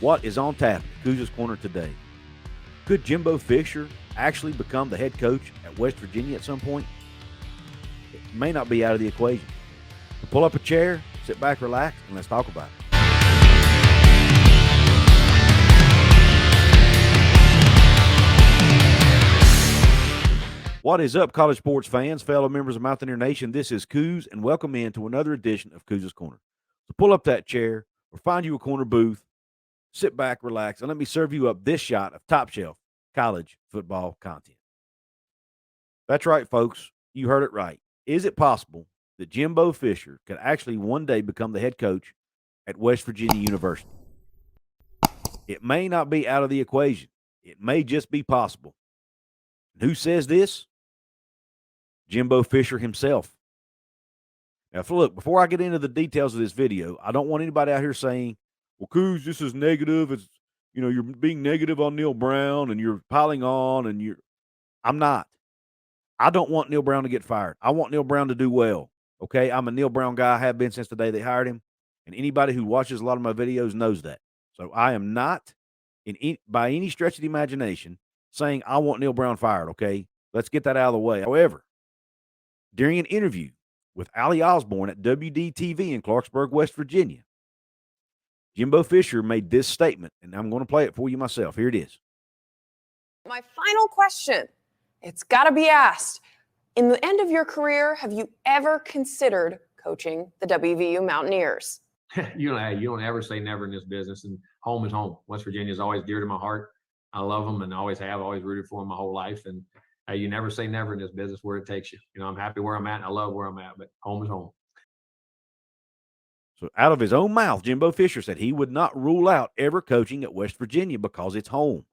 What is on tap at Cougars Corner today? Could Jimbo Fisher actually become the head coach at West Virginia at some point? It may not be out of the equation. So pull up a chair, sit back, relax, and let's talk about it. What is up, college sports fans, fellow members of Mountaineer Nation? This is Coos, and welcome in to another edition of Coos' Corner. So pull up that chair or find you a corner booth, sit back, relax, and let me serve you up this shot of top shelf college football content. That's right, folks. You heard it right. Is it possible that Jimbo Fisher could actually one day become the head coach at West Virginia University? It may not be out of the equation. It may just be possible. And who says this? Jimbo Fisher himself. Now, look, before I get into the details of this video, I don't want anybody out here saying, well, Coos, this is negative. It's, you're being negative on Neal Brown and you're piling on and I'm not. I don't want Neal Brown to get fired. I want Neal Brown to do well. Okay. I'm a Neal Brown guy. I have been since the day they hired him. And anybody who watches a lot of my videos knows that. So I am not, by any stretch of the imagination, saying I want Neal Brown fired. Okay. Let's get that out of the way. However, during an interview with Ali Osborne at WDTV in Clarksburg, West Virginia, Jimbo Fisher made this statement, and I'm going to play it for you myself. Here it is. My final question, it's got to be asked. In the end of your career, have you ever considered coaching the WVU Mountaineers? You don't ever say never in this business, and home is home. West Virginia is always dear to my heart. I love them and always have, always rooted for them my whole life. And you never say never in this business where it takes you. I'm happy where I'm at and I love where I'm at, but home is home. So out of his own mouth, Jimbo Fisher said he would not rule out ever coaching at West Virginia because it's home.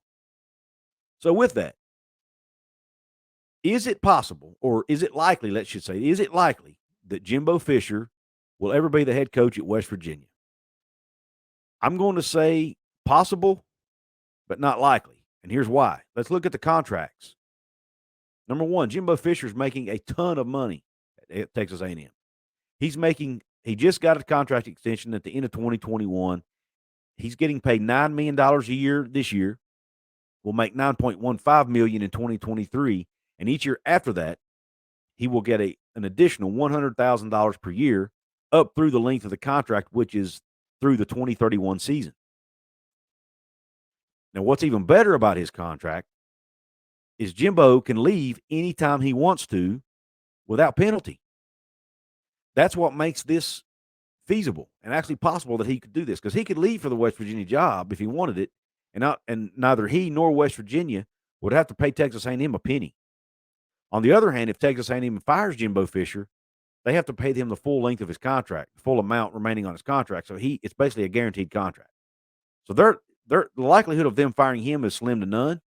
So with that, is it possible, or is it likely, is it likely that Jimbo Fisher will ever be the head coach at West Virginia? I'm going to say possible, but not likely. And here's why. Let's look at the contracts. Number one, Jimbo Fisher's making a ton of money at Texas A&M. He just got a contract extension at the end of 2021. He's getting paid $9 million a year this year. Will make $9.15 million in 2023. And each year after that, he will get an additional $100,000 per year up through the length of the contract, which is through the 2031 season. Now, what's even better about his contract is Jimbo can leave anytime he wants to without penalty. That's what makes this feasible and actually possible that he could do this, because he could leave for the West Virginia job if he wanted it, and neither he nor West Virginia would have to pay Texas A&M a penny. On the other hand, if Texas A&M fires Jimbo Fisher, they have to pay him the full length of his contract, the full amount remaining on his contract. So it's basically a guaranteed contract. So the likelihood of them firing him is slim to none.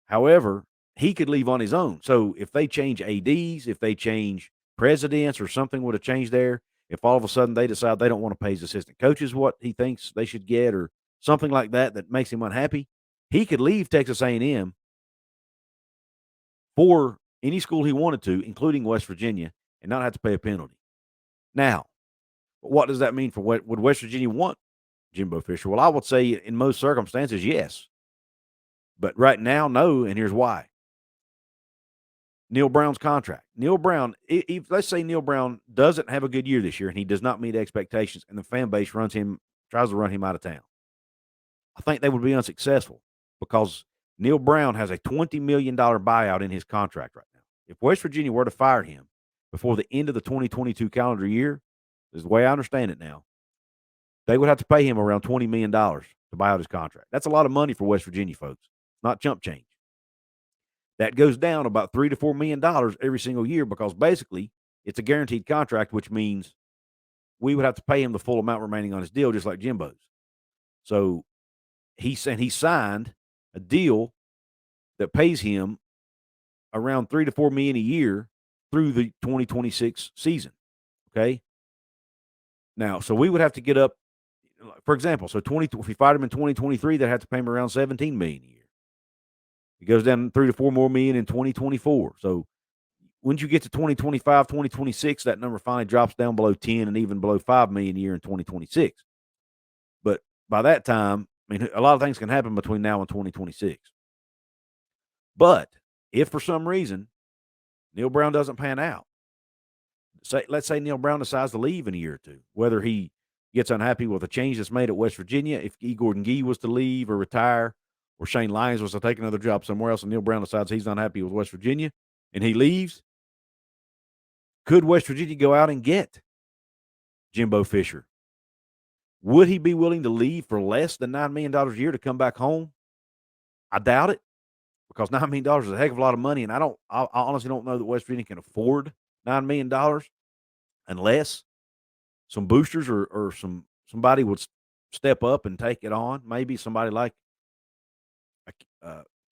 However, he could leave on his own. So if they change ADs, if they change presidents or something would have changed there, if all of a sudden they decide they don't want to pay his assistant coaches what he thinks they should get or something like that makes him unhappy, he could leave Texas A&M for any school he wanted to, including West Virginia, and not have to pay a penalty. Now, what does that mean for would West Virginia want Jimbo Fisher? Well, I would say in most circumstances, yes. But right now, no, and here's why. Neal Brown's contract. Neal Brown, let's say Neal Brown doesn't have a good year this year and he does not meet expectations and the fan base tries to run him out of town. I think they would be unsuccessful because Neal Brown has a $20 million buyout in his contract right now. If West Virginia were to fire him before the end of the 2022 calendar year, this is the way I understand it now, they would have to pay him around $20 million to buy out his contract. That's a lot of money for West Virginia, folks. It's not chump change. That goes down about $3 to $4 million every single year because basically it's a guaranteed contract, which means we would have to pay him the full amount remaining on his deal, just like Jimbo's. So he signed a deal that pays him around $3 to $4 million a year through the 2026 season. Okay. Now, so we would have to get up, for example, if we fired him in 2023, they'd have to pay him around $17 million a year. It goes down $3 to $4 more million in 2024. So once you get to 2025, 2026, that number finally drops down below 10 and even below $5 million a year in 2026. But by that time, I mean, a lot of things can happen between now and 2026. But if for some reason Neal Brown doesn't pan out, let's say Neal Brown decides to leave in a year or two, whether he gets unhappy with a change that's made at West Virginia, if E. Gordon Gee was to leave or retire, or Shane Lyons was to take another job somewhere else, and Neal Brown decides he's unhappy with West Virginia and he leaves, could West Virginia go out and get Jimbo Fisher? Would he be willing to leave for less than $9 million a year to come back home? I doubt it, because $9 million is a heck of a lot of money, and I honestly don't know that West Virginia can afford $9 million unless some boosters or somebody would step up and take it on. Maybe somebody like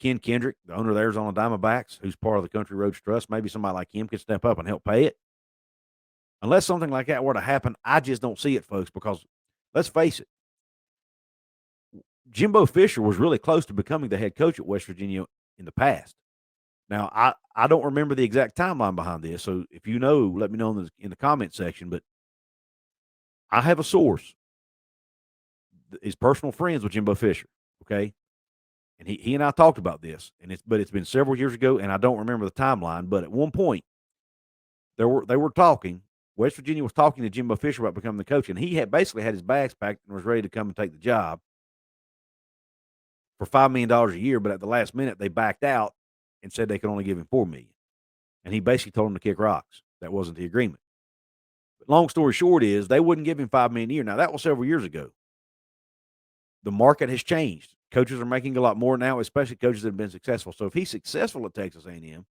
Ken Kendrick, the owner of the Arizona Diamondbacks, who's part of the Country Roads Trust. Maybe somebody like him could step up and help pay it. Unless something like that were to happen, I just don't see it, folks, because let's face it, Jimbo Fisher was really close to becoming the head coach at West Virginia in the past. Now, I don't remember the exact timeline behind this, so if you know, let me know in the comment section, but I have a source that is personal friends with Jimbo Fisher, okay? And he and I talked about this, but it's been several years ago, and I don't remember the timeline, but at one point, they were talking. West Virginia was talking to Jimbo Fisher about becoming the coach, and he had basically had his bags packed and was ready to come and take the job for $5 million a year, but at the last minute, they backed out and said they could only give him $4 million. And he basically told him to kick rocks. That wasn't the agreement. But long story short is they wouldn't give him $5 million a year. Now, that was several years ago. The market has changed. Coaches are making a lot more now, especially coaches that have been successful. So if he's successful at Texas A&M,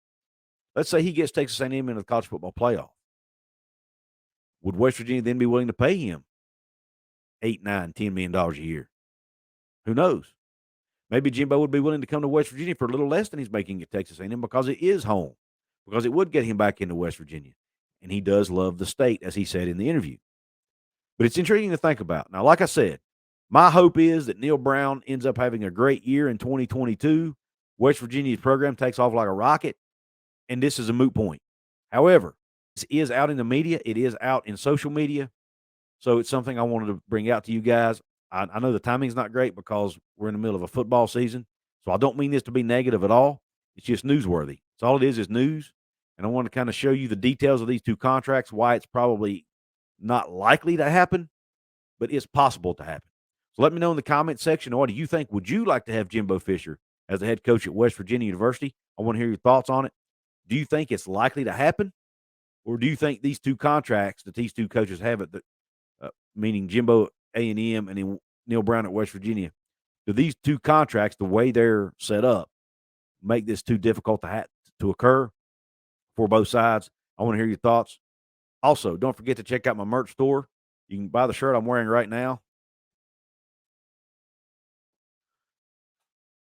let's say he gets Texas A&M into the college football playoff, would West Virginia then be willing to pay him $8, $9, $10 million a year? Who knows? Maybe Jimbo would be willing to come to West Virginia for a little less than he's making at Texas A&M because it is home, because it would get him back into West Virginia. And he does love the state, as he said in the interview. But it's intriguing to think about. Now, like I said, my hope is that Neal Brown ends up having a great year in 2022. West Virginia's program takes off like a rocket, and this is a moot point. However, this is out in the media. It is out in social media. So it's something I wanted to bring out to you guys. I know the timing's not great because we're in the middle of a football season. So I don't mean this to be negative at all. It's just newsworthy. So all it is news. And I want to kind of show you the details of these two contracts, why it's probably not likely to happen, but it's possible to happen. So let me know in the comment section, what do you think? Would you like to have Jimbo Fisher as the head coach at West Virginia University? I want to hear your thoughts on it. Do you think it's likely to happen? Or do you think these two contracts that these two coaches have, meaning Jimbo A&M and then Neal Brown at West Virginia, do these two contracts, the way they're set up, make this too difficult to occur for both sides? I want to hear your thoughts. Also, don't forget to check out my merch store. You can buy the shirt I'm wearing right now,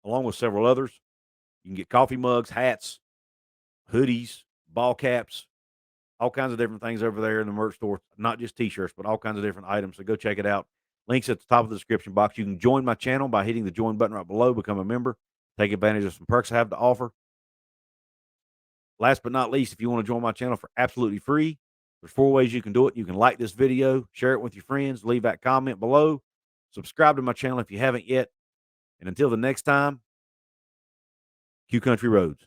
along with several others. You can get coffee mugs, hats, hoodies, ball caps, all kinds of different things over there in the merch store. Not just T-shirts, but all kinds of different items. So go check it out. Links at the top of the description box. You can join my channel by hitting the join button right below. Become a member. Take advantage of some perks I have to offer. Last but not least, if you want to join my channel for absolutely free, there's 4 ways you can do it. You can like this video, share it with your friends, leave that comment below, subscribe to my channel if you haven't yet. And until the next time, Q Country Roads.